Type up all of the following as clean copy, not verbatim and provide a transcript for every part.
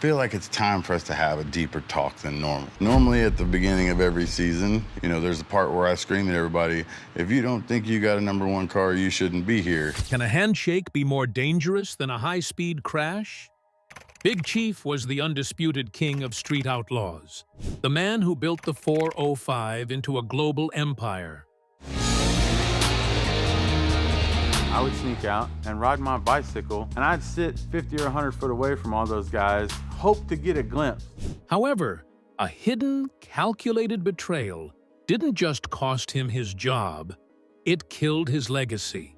I feel like it's time for us to have a deeper talk than normal. Normally at the beginning of every season, there's a part where I scream at everybody, if you don't think you got a #1 car, you shouldn't be here. Can a handshake be more dangerous than a high-speed crash? Big Chief was the undisputed king of Street Outlaws, the man who built the 405 into a global empire. I would sneak out and ride my bicycle, and I'd sit 50 or 100 foot away from all those guys, hope to get a glimpse. However, a hidden, calculated betrayal didn't just cost him his job, it killed his legacy.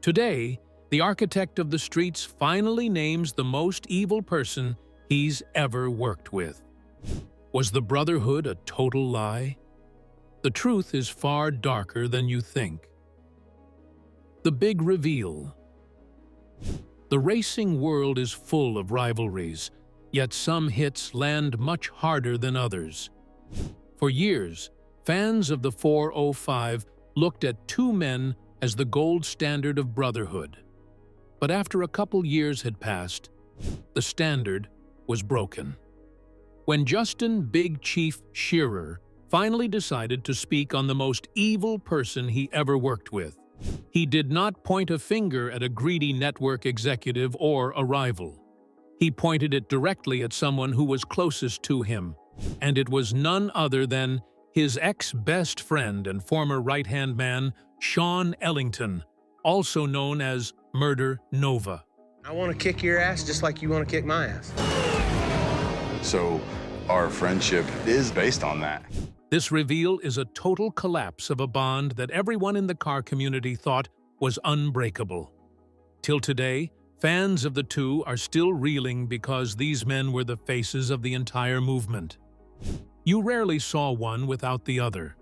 Today, the architect of the streets finally names the most evil person he's ever worked with. Was the Brotherhood a total lie? The truth is far darker than you think. The big reveal. The racing world is full of rivalries, yet some hits land much harder than others. For years, fans of the 405 looked at two men as the gold standard of brotherhood. But after a couple years had passed, the standard was broken. When Justin Big Chief Shearer finally decided to speak on the most evil person he ever worked with, he did not point a finger at a greedy network executive or a rival. He pointed it directly at someone who was closest to him, and it was none other than his ex-best friend and former right-hand man, Sean Ellington, also known as Murder Nova. I want to kick your ass just like you want to kick my ass. So our friendship is based on that. This reveal is a total collapse of a bond that everyone in the car community thought was unbreakable. Till today, fans of the two are still reeling because these men were the faces of the entire movement. You rarely saw one without the other.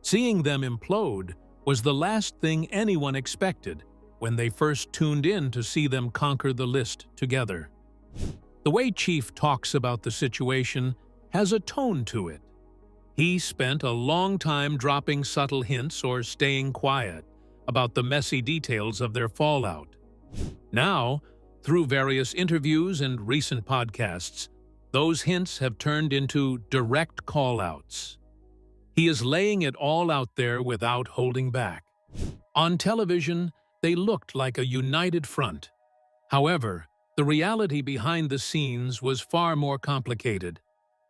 Seeing them implode was the last thing anyone expected when they first tuned in to see them conquer the list together. The way Chief talks about the situation has a tone to it. He spent a long time dropping subtle hints or staying quiet about the messy details of their fallout. Now, through various interviews and recent podcasts, those hints have turned into direct call-outs. He is laying it all out there without holding back. On television, they looked like a united front. However, the reality behind the scenes was far more complicated.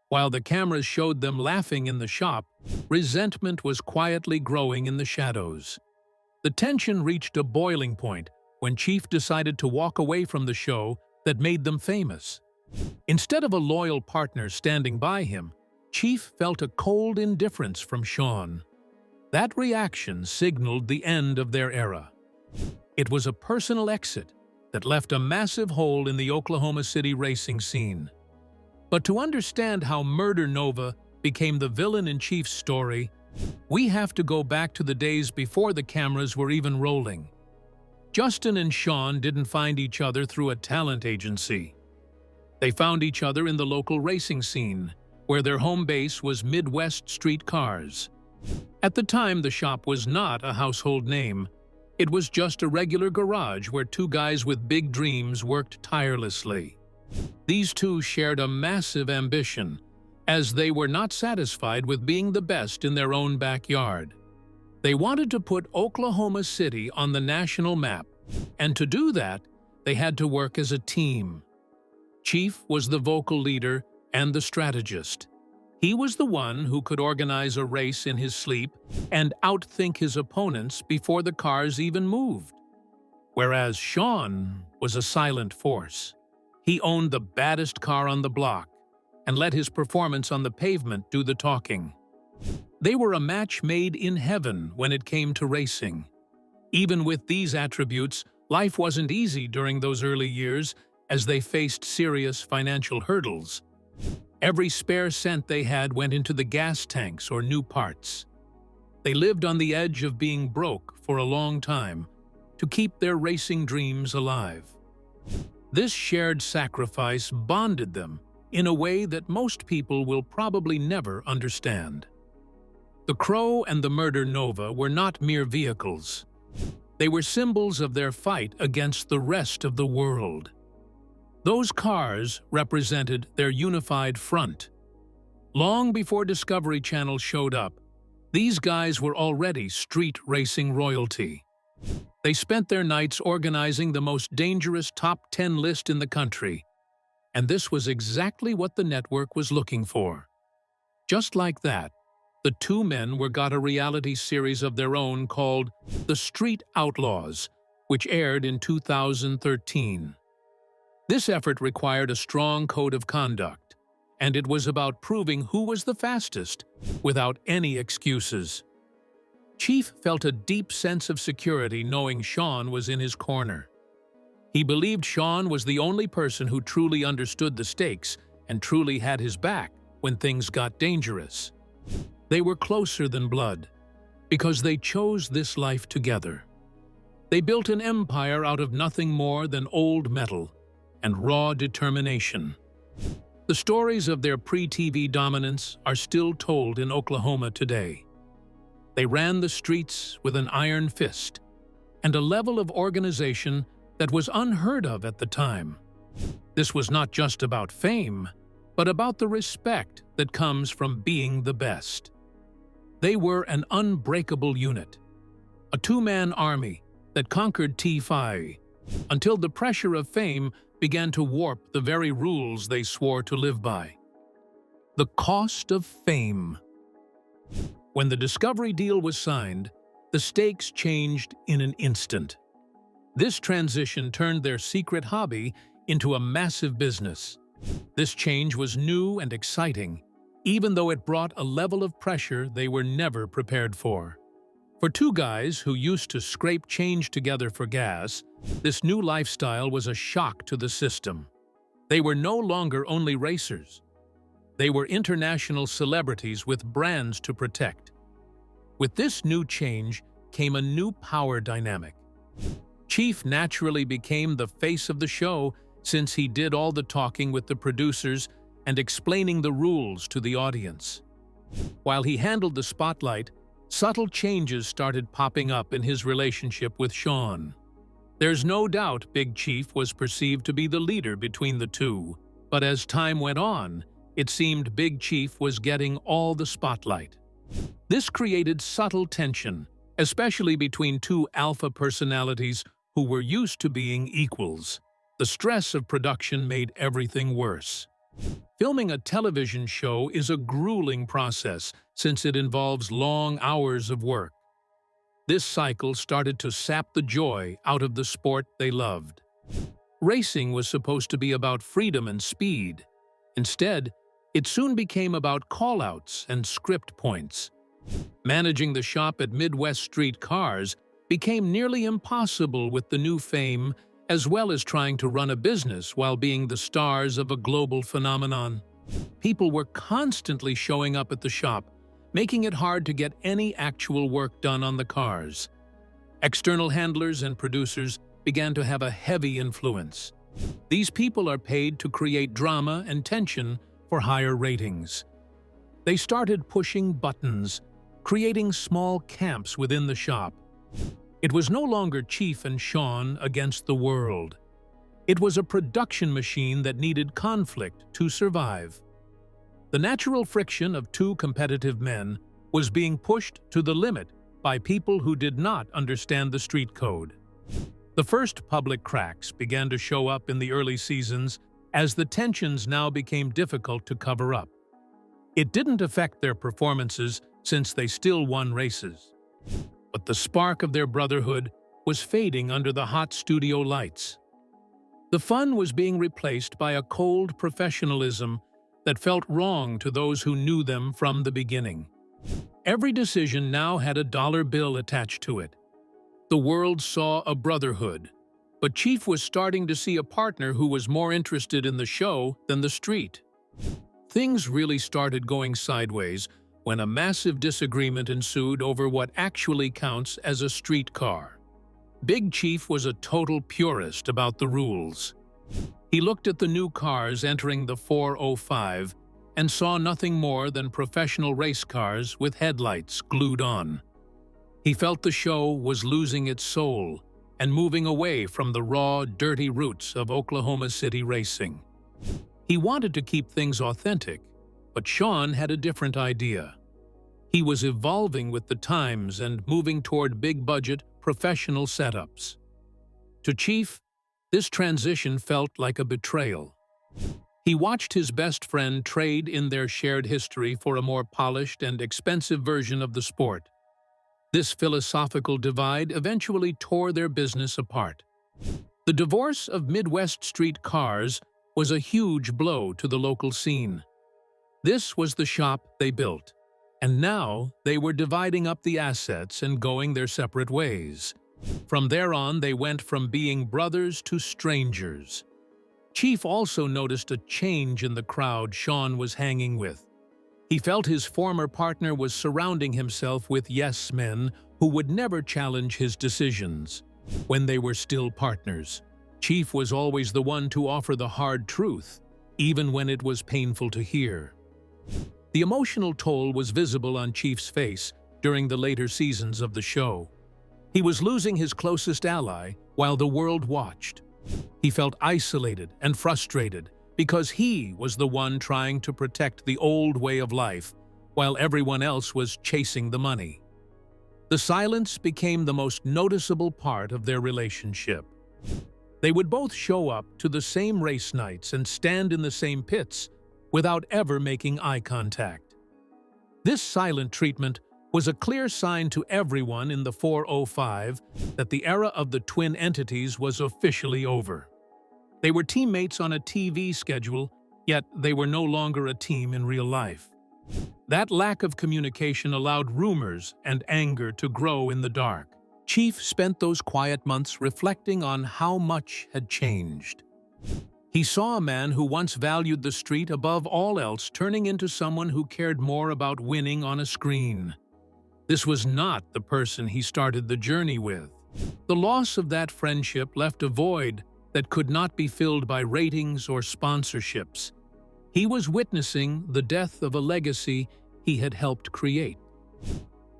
While the cameras showed them laughing in the shop, resentment was quietly growing in the shadows. The tension reached a boiling point when Chief decided to walk away from the show that made them famous. Instead of a loyal partner standing by him, Chief felt a cold indifference from Sean. That reaction signaled the end of their era. It was a personal exit that left a massive hole in the Oklahoma City racing scene. But to understand how Murder Nova became the villain in Chief's story, we have to go back to the days before the cameras were even rolling. Justin and Sean didn't find each other through a talent agency. They found each other in the local racing scene, where their home base was Midwest Street Cars. At the time, the shop was not a household name. It was just a regular garage where two guys with big dreams worked tirelessly. These two shared a massive ambition, as they were not satisfied with being the best in their own backyard. They wanted to put Oklahoma City on the national map, and to do that, they had to work as a team. Chief was the vocal leader and the strategist. He was the one who could organize a race in his sleep and outthink his opponents before the cars even moved. Whereas Sean was a silent force. He owned the baddest car on the block and let his performance on the pavement do the talking. They were a match made in heaven when it came to racing. Even with these attributes, life wasn't easy during those early years as they faced serious financial hurdles. Every spare cent they had went into the gas tanks or new parts. They lived on the edge of being broke for a long time to keep their racing dreams alive. This shared sacrifice bonded them in a way that most people will probably never understand. The Crow and the Murder Nova were not mere vehicles. They were symbols of their fight against the rest of the world. Those cars represented their unified front. Long before Discovery Channel showed up, these guys were already street racing royalty. They spent their nights organizing the most dangerous top 10 list in the country, and this was exactly what the network was looking for. Just like that, the two men were got a reality series of their own called The Street Outlaws, which aired in 2013. This effort required a strong code of conduct, and it was about proving who was the fastest, without any excuses. Chief felt a deep sense of security knowing Sean was in his corner. He believed Sean was the only person who truly understood the stakes and truly had his back when things got dangerous. They were closer than blood, because they chose this life together. They built an empire out of nothing more than old metal and raw determination. The stories of their pre-TV dominance are still told in Oklahoma today. They ran the streets with an iron fist and a level of organization that was unheard of at the time. This was not just about fame, but about the respect that comes from being the best. They were an unbreakable unit, a two-man army that conquered T5 until the pressure of fame began to warp the very rules they swore to live by. The cost of fame. When the Discovery deal was signed, the stakes changed in an instant. This transition turned their secret hobby into a massive business. This change was new and exciting, even though it brought a level of pressure they were never prepared for. For two guys who used to scrape change together for gas, this new lifestyle was a shock to the system. They were no longer only racers. They were international celebrities with brands to protect. With this new change came a new power dynamic. Chief naturally became the face of the show since he did all the talking with the producers and explaining the rules to the audience. While he handled the spotlight, subtle changes started popping up in his relationship with Sean. There's no doubt Big Chief was perceived to be the leader between the two, but as time went on, it seemed Big Chief was getting all the spotlight. This created subtle tension, especially between two alpha personalities who were used to being equals. The stress of production made everything worse. Filming a television show is a grueling process since it involves long hours of work. This cycle started to sap the joy out of the sport they loved. Racing was supposed to be about freedom and speed. Instead, it soon became about call-outs and script points. Managing the shop at Midwest Street Cars became nearly impossible with the new fame, as well as trying to run a business while being the stars of a global phenomenon. People were constantly showing up at the shop, making it hard to get any actual work done on the cars. External handlers and producers began to have a heavy influence. These people are paid to create drama and tension for higher ratings. They started pushing buttons, creating small camps within the shop. It was no longer Chief and Sean against the world. It was a production machine that needed conflict to survive. The natural friction of two competitive men was being pushed to the limit by people who did not understand the street code. The first public cracks began to show up in the early seasons as the tensions now became difficult to cover up. It didn't affect their performances since they still won races. But the spark of their brotherhood was fading under the hot studio lights. The fun was being replaced by a cold professionalism that felt wrong to those who knew them from the beginning. Every decision now had a dollar bill attached to it. The world saw a brotherhood, but Chief was starting to see a partner who was more interested in the show than the street. Things really started going sideways when a massive disagreement ensued over what actually counts as a street car. Big Chief was a total purist about the rules. He looked at the new cars entering the 405 and saw nothing more than professional race cars with headlights glued on. He felt the show was losing its soul, and moving away from the raw, dirty roots of Oklahoma City racing. He wanted to keep things authentic, but Sean had a different idea. He was evolving with the times and moving toward big-budget, professional setups. To Chief, this transition felt like a betrayal. He watched his best friend trade in their shared history for a more polished and expensive version of the sport. This philosophical divide eventually tore their business apart. The divorce of Midwest Street Cars was a huge blow to the local scene. This was the shop they built, and now they were dividing up the assets and going their separate ways. From there on, they went from being brothers to strangers. Chief also noticed a change in the crowd Sean was hanging with. He felt his former partner was surrounding himself with yes men who would never challenge his decisions. When they were still partners, Chief was always the one to offer the hard truth, even when it was painful to hear. The emotional toll was visible on Chief's face during the later seasons of the show. He was losing his closest ally while the world watched. He felt isolated and frustrated because he was the one trying to protect the old way of life while everyone else was chasing the money. The silence became the most noticeable part of their relationship. They would both show up to the same race nights and stand in the same pits without ever making eye contact. This silent treatment was a clear sign to everyone in the 405 that the era of the twin entities was officially over. They were teammates on a TV schedule, yet they were no longer a team in real life. That lack of communication allowed rumors and anger to grow in the dark. Chief spent those quiet months reflecting on how much had changed. He saw a man who once valued the street above all else turning into someone who cared more about winning on a screen. This was not the person he started the journey with. The loss of that friendship left a void that could not be filled by ratings or sponsorships. He was witnessing the death of a legacy he had helped create.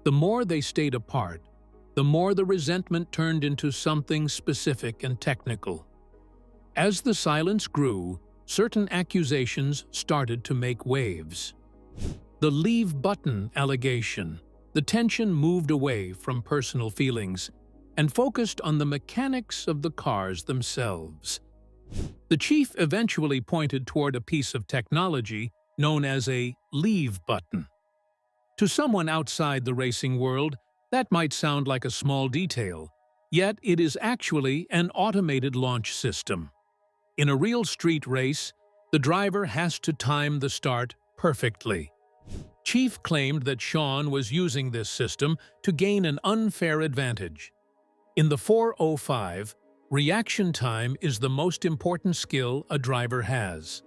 The more they stayed apart, the more the resentment turned into something specific and technical. As the silence grew, certain accusations started to make waves. The leave button allegation. The tension moved away from personal feelings and focused on the mechanics of the cars themselves. The chief eventually pointed toward a piece of technology known as a leave button. To someone outside the racing world, that might sound like a small detail, yet it is actually an automated launch system. In a real street race, the driver has to time the start perfectly. Chief claimed that Sean was using this system to gain an unfair advantage. In the 405, reaction time is the most important skill a driver has.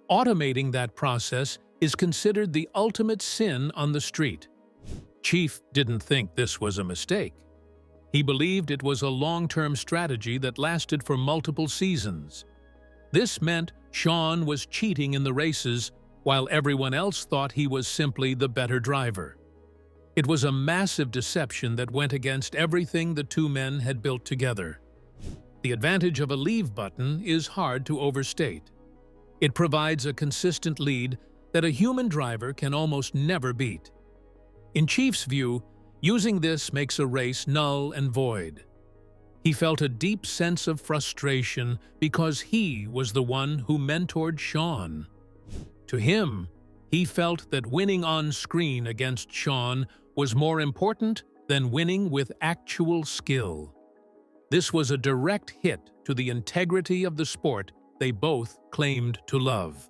Automating that process is considered the ultimate sin on the street. Chief didn't think this was a mistake. He believed it was a long-term strategy that lasted for multiple seasons. This meant Sean was cheating in the races while everyone else thought he was simply the better driver. It was a massive deception that went against everything the two men had built together. The advantage of a leave button is hard to overstate. It provides a consistent lead that a human driver can almost never beat. In Chief's view, using this makes a race null and void. He felt a deep sense of frustration because he was the one who mentored Sean. To him, he felt that winning on screen against Sean was more important than winning with actual skill. This was a direct hit to the integrity of the sport they both claimed to love.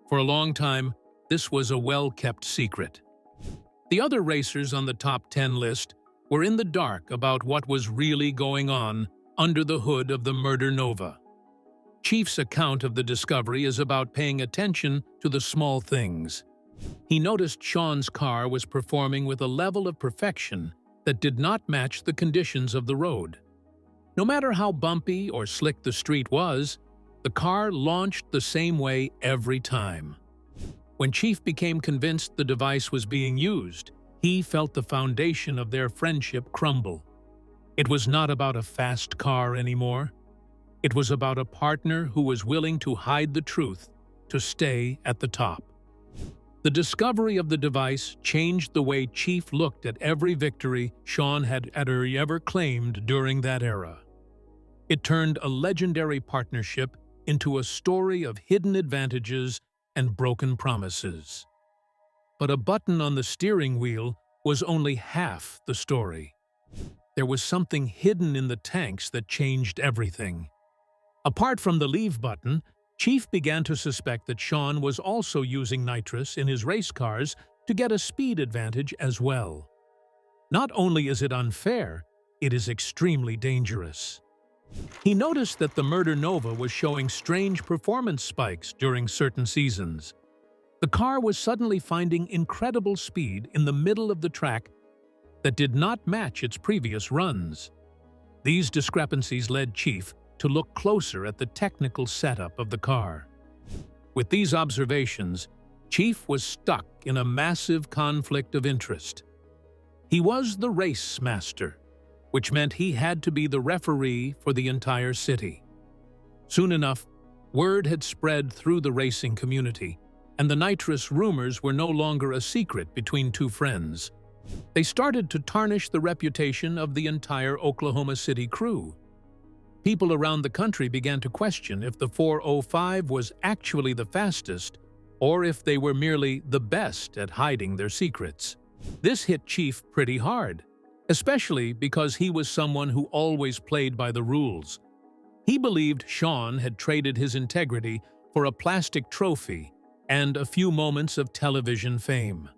For a long time, this was a well-kept secret. The other racers on the top 10 list were in the dark about what was really going on under the hood of the Murder Nova. Chief's account of the discovery is about paying attention to the small things. He noticed Sean's car was performing with a level of perfection that did not match the conditions of the road. No matter how bumpy or slick the street was, the car launched the same way every time. When Chief became convinced the device was being used, he felt the foundation of their friendship crumble. It was not about a fast car anymore. It was about a partner who was willing to hide the truth to stay at the top. The discovery of the device changed the way Chief looked at every victory Sean had ever claimed during that era. It turned a legendary partnership into a story of hidden advantages and broken promises. But a button on the steering wheel was only half the story. There was something hidden in the tanks that changed everything. Apart from the leave button, Chief began to suspect that Sean was also using nitrous in his race cars to get a speed advantage as well. Not only is it unfair, it is extremely dangerous. He noticed that the Murder Nova was showing strange performance spikes during certain seasons. The car was suddenly finding incredible speed in the middle of the track that did not match its previous runs. These discrepancies led Chief to look closer at the technical setup of the car. With these observations, Chief was stuck in a massive conflict of interest. He was the race master, which meant he had to be the referee for the entire city. Soon enough, word had spread through the racing community, and the nitrous rumors were no longer a secret between two friends. They started to tarnish the reputation of the entire Oklahoma City crew. People around the country began to question if the 405 was actually the fastest or if they were merely the best at hiding their secrets. This hit Chief pretty hard, especially because he was someone who always played by the rules. He believed Sean had traded his integrity for a plastic trophy and a few moments of television fame.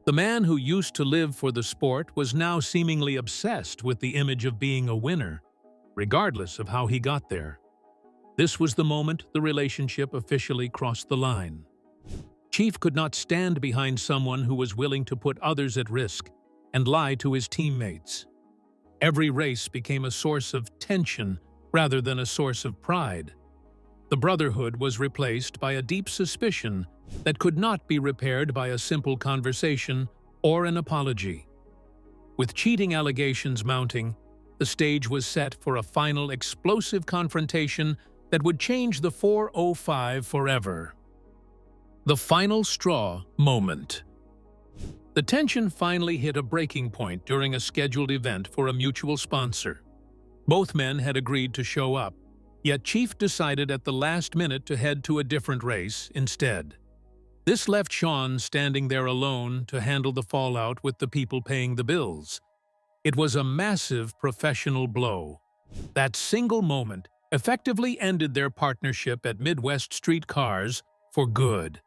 The man who used to live for the sport was now seemingly obsessed with the image of being a winner, regardless of how he got there. This was the moment the relationship officially crossed the line. Chief could not stand behind someone who was willing to put others at risk and lie to his teammates. Every race became a source of tension rather than a source of pride. The brotherhood was replaced by a deep suspicion that could not be repaired by a simple conversation or an apology. With cheating allegations mounting, the stage was set for a final explosive confrontation that would change the 405 forever. The final straw moment. The tension finally hit a breaking point during a scheduled event for a mutual sponsor. Both men had agreed to show up, yet Chief decided at the last minute to head to a different race instead. This left Sean standing there alone to handle the fallout with the people paying the bills. It was a massive professional blow. That single moment effectively ended their partnership at Midwest Street Cars for good.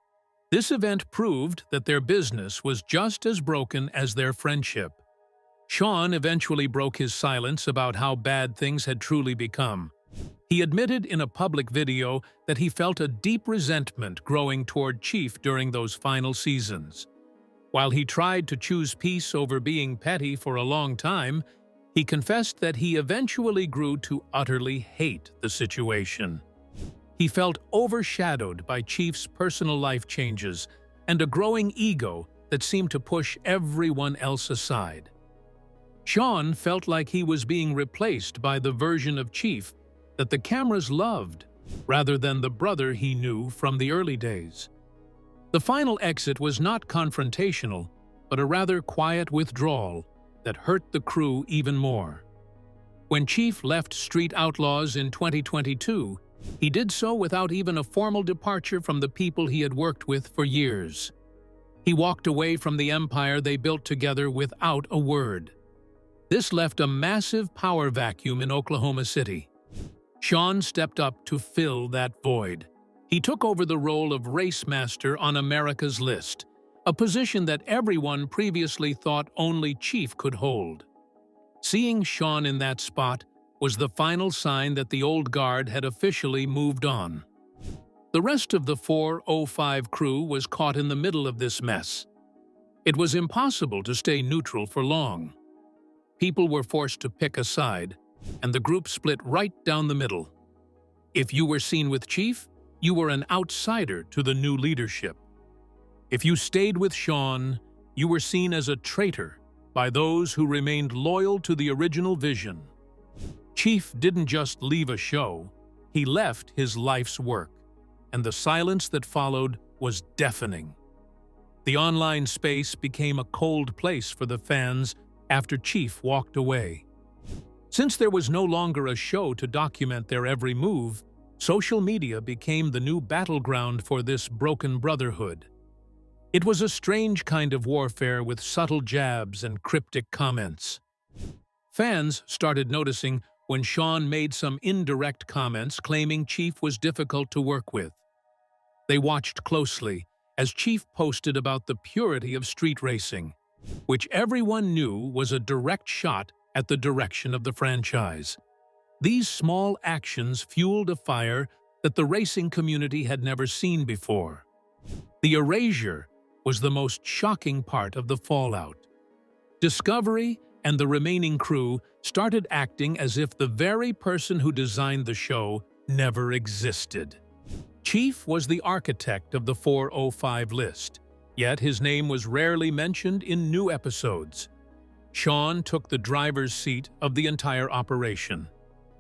This event proved that their business was just as broken as their friendship. Sean eventually broke his silence about how bad things had truly become. He admitted in a public video that he felt a deep resentment growing toward Chief during those final seasons. While he tried to choose peace over being petty for a long time, he confessed that he eventually grew to utterly hate the situation. He felt overshadowed by Chief's personal life changes and a growing ego that seemed to push everyone else aside. Sean felt like he was being replaced by the version of Chief that the cameras loved, rather than the brother he knew from the early days. The final exit was not confrontational, but a rather quiet withdrawal that hurt the crew even more. When Chief left Street Outlaws in 2022, he did so without even a formal departure from the people he had worked with for years. He walked away from the empire they built together without a word. This left a massive power vacuum in Oklahoma City. Sean stepped up to fill that void. He took over the role of race master on America's list, a position that everyone previously thought only Chief could hold. Seeing Sean in that spot was the final sign that the old guard had officially moved on. The rest of the 405 crew was caught in the middle of this mess. It was impossible to stay neutral for long. People were forced to pick a side, and the group split right down the middle. If you were seen with Chief, you were an outsider to the new leadership. If you stayed with Sean, you were seen as a traitor, by those who remained loyal to the original vision. Chief didn't just leave a show, he left his life's work, and the silence that followed was deafening. The online space became a cold place for the fans after Chief walked away. Since there was no longer a show to document their every move, social media became the new battleground for this broken brotherhood. It was a strange kind of warfare with subtle jabs and cryptic comments. Fans started noticing when Shawn made some indirect comments claiming Chief was difficult to work with. They watched closely as Chief posted about the purity of street racing, which everyone knew was a direct shot at the direction of the franchise. These small actions fueled a fire that the racing community had never seen before. The erasure was the most shocking part of the fallout. Discovery and the remaining crew started acting as if the very person who designed the show never existed. Chief was the architect of the 405 list, yet his name was rarely mentioned in new episodes. Shawn took the driver's seat of the entire operation.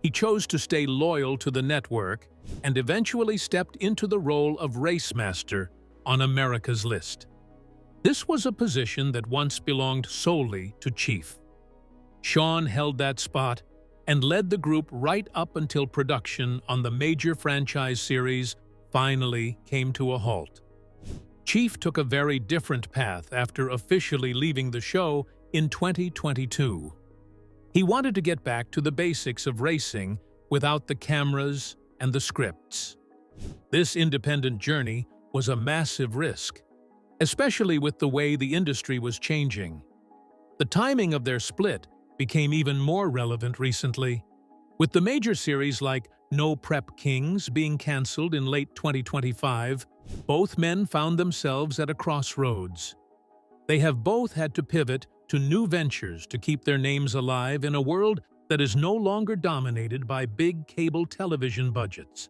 He chose to stay loyal to the network and eventually stepped into the role of race master on America's list. This was a position that once belonged solely to Chief. Shawn held that spot and led the group right up until production on the major franchise series finally came to a halt. Chief took a very different path after officially leaving the show in 2022. He wanted to get back to the basics of racing without the cameras and the scripts. This independent journey was a massive risk, especially with the way the industry was changing. The timing of their split became even more relevant recently, with the major series like No Prep Kings being cancelled in late 2025. Both men found themselves at a crossroads. They have both had to pivot to new ventures to keep their names alive in a world that is no longer dominated by big cable television budgets.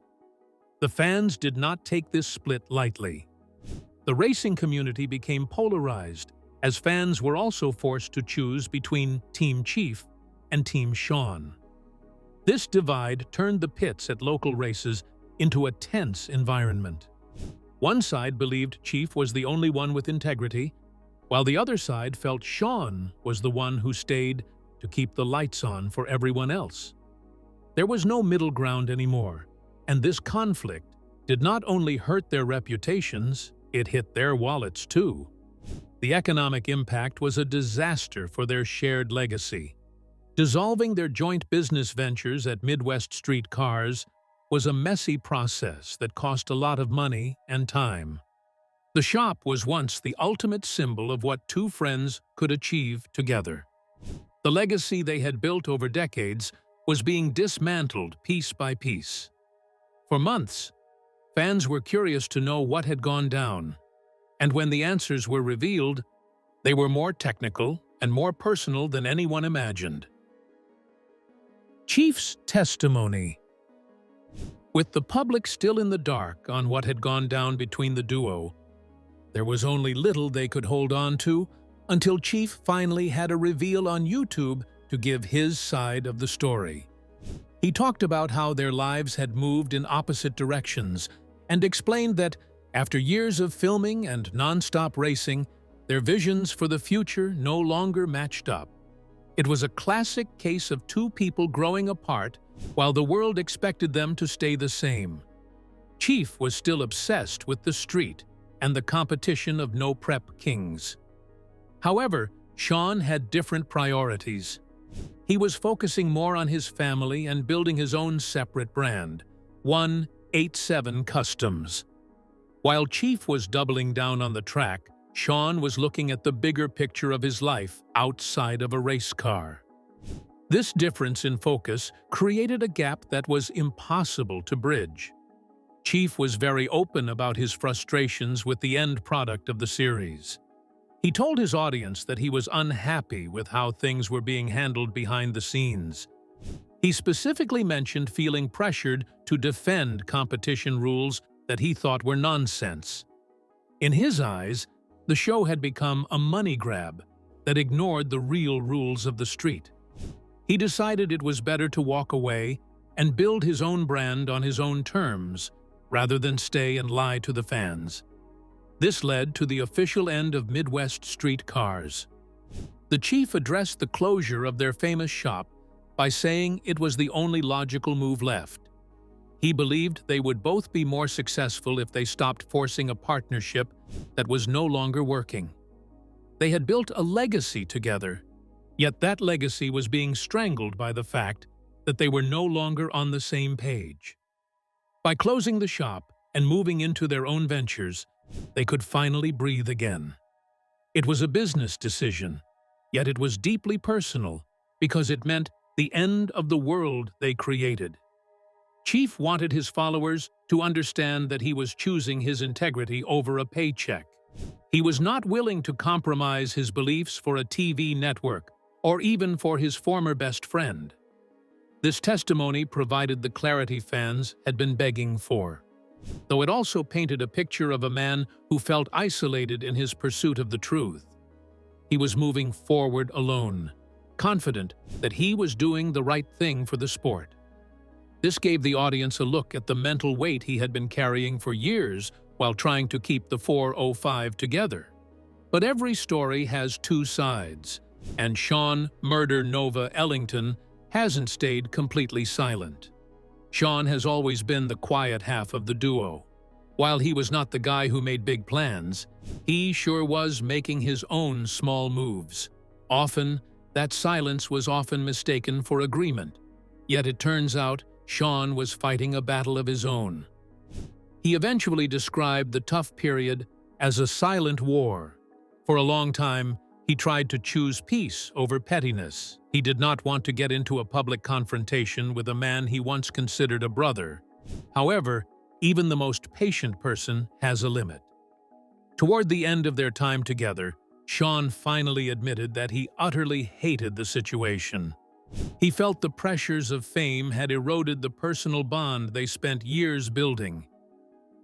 The fans did not take this split lightly. The racing community became polarized, as fans were also forced to choose between Team Chief and Team Shawn. This divide turned the pits at local races into a tense environment. One side believed Chief was the only one with integrity, while the other side felt Shawn was the one who stayed to keep the lights on for everyone else. There was no middle ground anymore, and this conflict did not only hurt their reputations, it hit their wallets too. The economic impact was a disaster for their shared legacy. Dissolving their joint business ventures at Midwest Street Cars was a messy process that cost a lot of money and time. The shop was once the ultimate symbol of what two friends could achieve together. The legacy they had built over decades was being dismantled piece by piece. For months, fans were curious to know what had gone down, and when the answers were revealed, they were more technical and more personal than anyone imagined. Chief's testimony. With the public still in the dark on what had gone down between the duo, there was only little they could hold on to until Chief finally had a reveal on YouTube to give his side of the story. He talked about how their lives had moved in opposite directions and explained that, after years of filming and non-stop racing, their visions for the future no longer matched up. It was a classic case of two people growing apart while the world expected them to stay the same. Chief was still obsessed with the street and the competition of No Prep Kings. However, Shawn had different priorities. He was focusing more on his family and building his own separate brand, 187 Customs. While Chief was doubling down on the track, Shawn was looking at the bigger picture of his life outside of a race car. This difference in focus created a gap that was impossible to bridge. Chief was very open about his frustrations with the end product of the series. He told his audience that he was unhappy with how things were being handled behind the scenes. He specifically mentioned feeling pressured to defend competition rules that he thought were nonsense. In his eyes, the show had become a money grab, that ignored the real rules of the street. He decided it was better to walk away and build his own brand on his own terms, rather than stay and lie to the fans. This led to the official end of Midwest street cars. The chief addressed the closure of their famous shop by saying it was the only logical move left. He believed they would both be more successful if they stopped forcing a partnership that was no longer working. They had built a legacy together, yet that legacy was being strangled by the fact that they were no longer on the same page. By closing the shop and moving into their own ventures, they could finally breathe again. It was a business decision, yet it was deeply personal because it meant the end of the world they created. Chief wanted his followers to understand that he was choosing his integrity over a paycheck. He was not willing to compromise his beliefs for a TV network or even for his former best friend. This testimony provided the clarity fans had been begging for, though it also painted a picture of a man who felt isolated in his pursuit of the truth. He was moving forward alone, confident that he was doing the right thing for the sport. This gave the audience a look at the mental weight he had been carrying for years while trying to keep the 405 together. But every story has two sides, and Sean "Murder Nova" Ellington hasn't stayed completely silent. Sean has always been the quiet half of the duo. While he was not the guy who made big plans, he sure was making his own small moves. Often, that silence was often mistaken for agreement. Yet it turns out Sean was fighting a battle of his own. He eventually described the tough period as a silent war. For a long time, he tried to choose peace over pettiness. He did not want to get into a public confrontation with a man he once considered a brother. However, even the most patient person has a limit. Toward the end of their time together, Sean finally admitted that he utterly hated the situation. He felt the pressures of fame had eroded the personal bond they spent years building.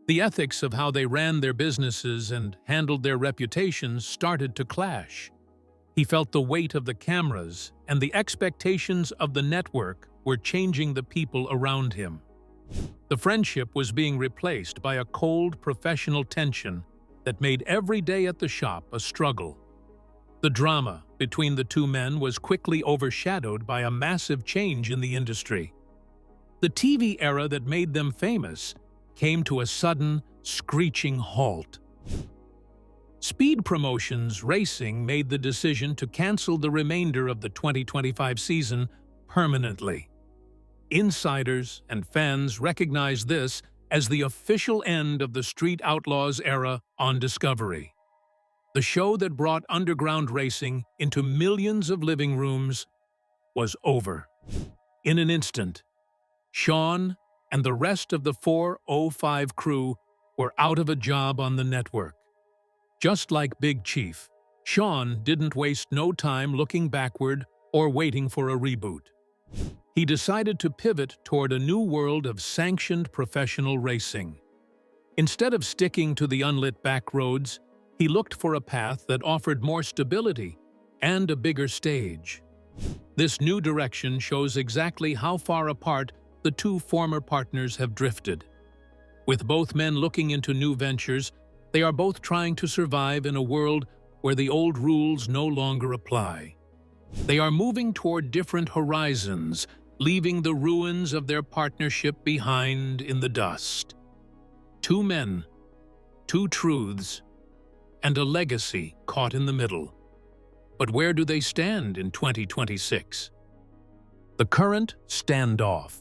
The ethics of how they ran their businesses and handled their reputations started to clash. He felt the weight of the cameras and the expectations of the network were changing the people around him. The friendship was being replaced by a cold professional tension that made every day at the shop a struggle. The drama between the two men was quickly overshadowed by a massive change in the industry. The TV era that made them famous came to a sudden, screeching halt. Speed Promotions Racing made the decision to cancel the remainder of the 2025 season permanently. Insiders and fans recognized this as the official end of the Street Outlaws era on Discovery. The show that brought underground racing into millions of living rooms was over. In an instant, Sean and the rest of the 405 crew were out of a job on the network. Just like Big Chief, Sean didn't waste no time looking backward or waiting for a reboot. He decided to pivot toward a new world of sanctioned professional racing. Instead of sticking to the unlit back roads, he looked for a path that offered more stability and a bigger stage. This new direction shows exactly how far apart the two former partners have drifted. With both men looking into new ventures, they are both trying to survive in a world where the old rules no longer apply. They are moving toward different horizons, leaving the ruins of their partnership behind in the dust. Two men, two truths, and a legacy caught in the middle. But where do they stand in 2026? The current standoff.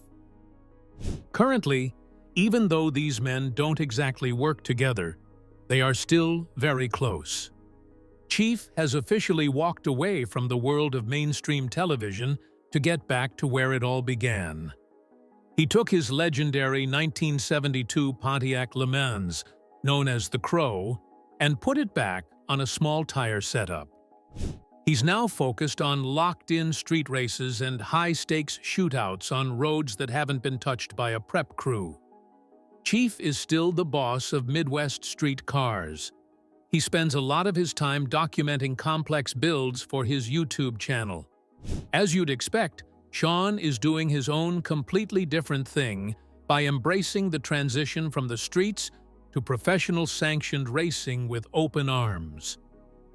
Currently, even though these men don't exactly work together, they are still very close. Chief has officially walked away from the world of mainstream television to get back to where it all began. He took his legendary 1972 Pontiac Le Mans, known as the Crow, and put it back on a small tire setup. He's now focused on locked-in street races and high-stakes shootouts on roads that haven't been touched by a prep crew. Chief is still the boss of Midwest street cars, He spends a lot of his time documenting complex builds for his YouTube channel. As you'd expect, Sean is doing his own completely different thing by embracing the transition from the streets to professional sanctioned racing with open arms.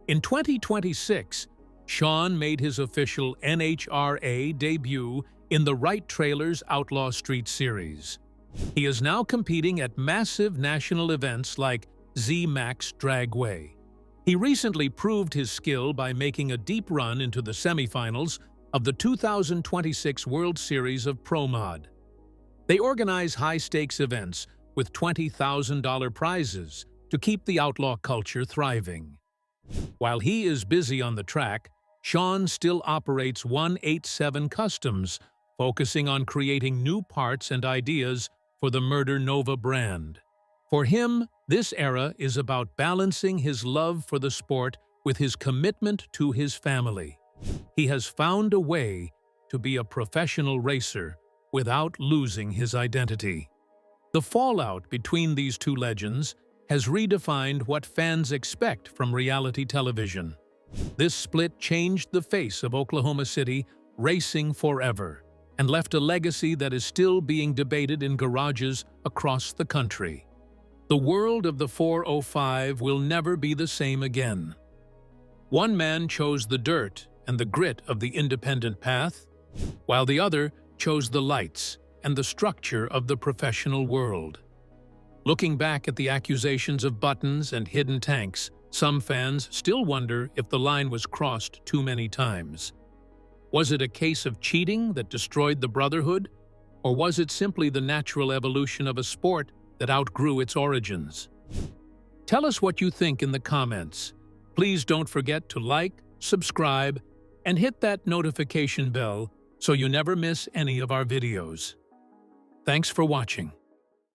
In 2026, Sean made his official NHRA debut in the Wright Trailers Outlaw Street Series. He is now competing at massive national events like Z-Max Dragway. He recently proved his skill by making a deep run into the semifinals of the 2026 World Series of Pro Mod. They organize high-stakes events with $20,000 prizes to keep the outlaw culture thriving. While he is busy on the track, Sean still operates 187 Customs, focusing on creating new parts and ideas for the Murder Nova brand. For him, this era is about balancing his love for the sport with his commitment to his family. He has found a way to be a professional racer without losing his identity. The fallout between these two legends has redefined what fans expect from reality television. This split changed the face of Oklahoma City racing forever and left a legacy that is still being debated in garages across the country. The world of the 405 will never be the same again. One man chose the dirt and the grit of the independent path, while the other chose the lights and the structure of the professional world. Looking back at the accusations of buttons and hidden tanks, some fans still wonder if the line was crossed too many times. Was it a case of cheating that destroyed the brotherhood, or was it simply the natural evolution of a sport that outgrew its origins? Tell us what you think in the comments. Please don't forget to like, subscribe, and hit that notification bell so you never miss any of our videos. Thanks for watching.